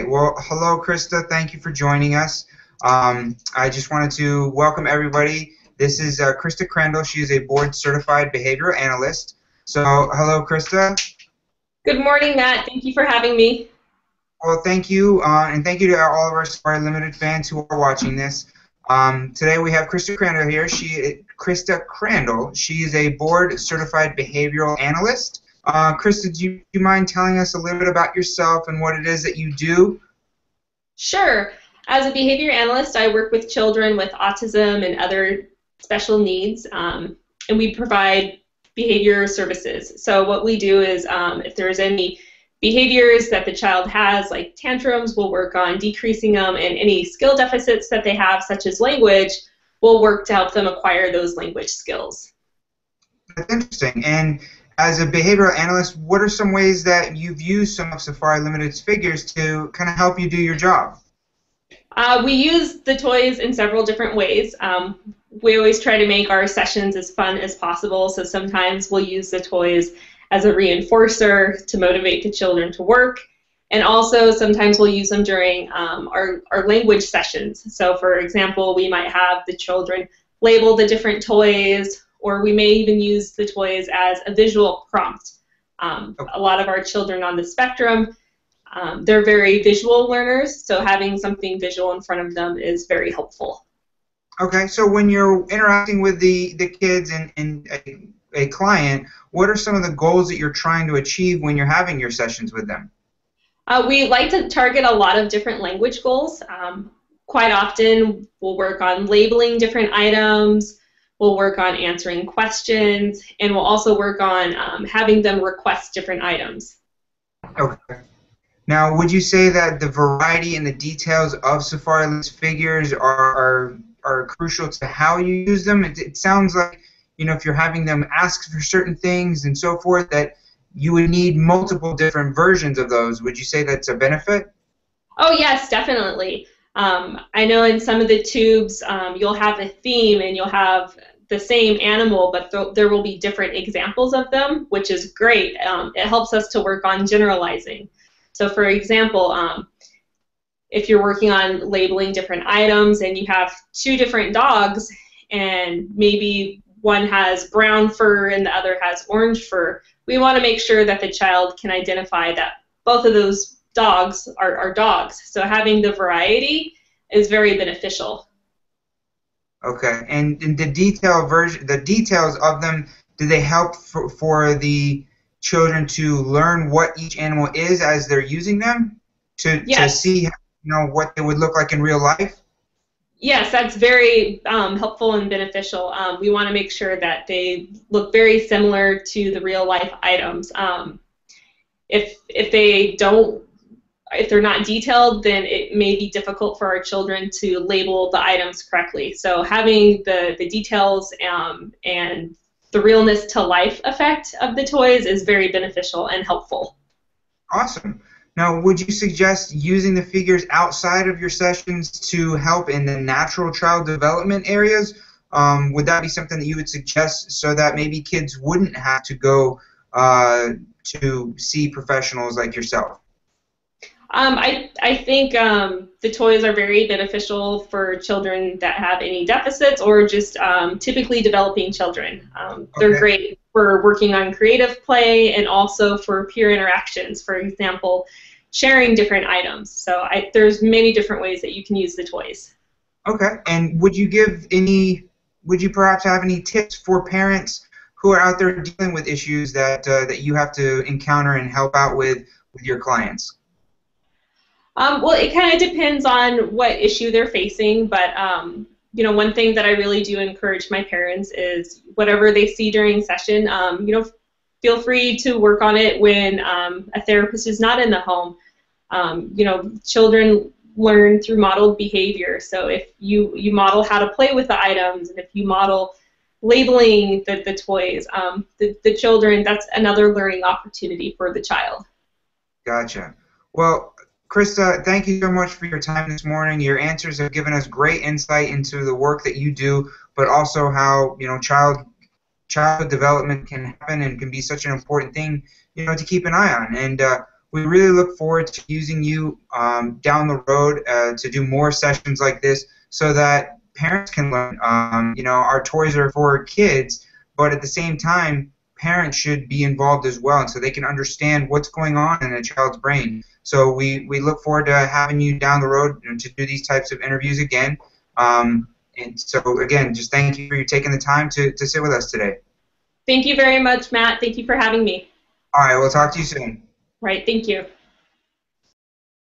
right. Well, hello, Krista. Thank you for joining us. I just wanted to welcome everybody. This is Krista Crandall. She is a board-certified behavioral analyst. So, hello, Krista. Good morning, Matt. Thank you for having me. Well, thank you, and thank you to all of our Safari Ltd fans who are watching this. Today we have Krista Crandall here. Krista Crandall. She is a board-certified behavioral analyst. Krista, do you mind telling us a little bit about yourself and what it is that you do? Sure. As a behavior analyst, I work with children with autism and other special needs, and we provide behavior services. So what we do is if there's any behaviors that the child has, like tantrums, we'll work on decreasing them, and any skill deficits that they have, such as language, we'll work to help them acquire those language skills. That's interesting. And as a behavioral analyst, what are some ways that you've used some of Safari Ltd's figures to kind of help you do your job? We use the toys in several different ways. We always try to make our sessions as fun as possible, so sometimes we'll use the toys as a reinforcer to motivate the children to work, and also sometimes we'll use them during our language sessions. So for example, we might have the children label the different toys, or we may even use the toys as a visual prompt. A lot of our children on the spectrum, they're very visual learners, so having something visual in front of them is very helpful. Okay, so when you're interacting with the kids and a client, what are some of the goals that you're trying to achieve when you're having your sessions with them? We like to target a lot of different language goals. Quite often we'll work on labeling different items, we'll work on answering questions, and we'll also work on having them request different items. Okay. Now, would you say that the variety and the details of Safari Ltd's figures are crucial to how you use them? It sounds like, you know, if you're having them ask for certain things and so forth, that you would need multiple different versions of those. Would you say that's a benefit? Oh, yes, definitely. I know in some of the tubes you'll have a theme and you'll have the same animal, but there will be different examples of them, which is great. It helps us to work on generalizing. So for example, if you're working on labeling different items and you have two different dogs and maybe one has brown fur and the other has orange fur, we want to make sure that the child can identify that both of those dogs are dogs. So having the variety is very beneficial. Okay, and the details of them, do they help for the children to learn what each animal is as they're using them to see, you know, what they would look like in real life? Yes, that's very helpful and beneficial. We want to make sure that they look very similar to the real life items. If they're not detailed, then it may be difficult for our children to label the items correctly. So having the details and the realness to life effect of the toys is very beneficial and helpful. Awesome. Now, would you suggest using the figures outside of your sessions to help in the natural child development areas? Would that be something that you would suggest so that maybe kids wouldn't have to go to see professionals like yourself? I think the toys are very beneficial for children that have any deficits or just typically developing children. They're great for working on creative play and also for peer interactions, for example, sharing different items. So there's many different ways that you can use the toys. Okay, and would you perhaps have any tips for parents who are out there dealing with issues that you have to encounter and help out with your clients? Well, it kind of depends on what issue they're facing, but you know, one thing that I really do encourage my parents is whatever they see during session, you know, feel free to work on it when a therapist is not in the home. You know, children learn through modeled behavior, so if you model how to play with the items, and if you model labeling the toys, the children, that's another learning opportunity for the child. Gotcha. Well, Krista, thank you so much for your time this morning. Your answers have given us great insight into the work that you do, but also how, you know, child development can happen and can be such an important thing, you know, to keep an eye on. And we really look forward to using you down the road to do more sessions like this so that parents can learn. Our toys are for kids, but at the same time, parents should be involved as well, and so they can understand what's going on in a child's brain. So we look forward to having you down the road to do these types of interviews again. And so, again, just thank you for you taking the time to sit with us today. Thank you very much, Matt. Thank you for having me. All right, we'll talk to you soon. All right, thank you.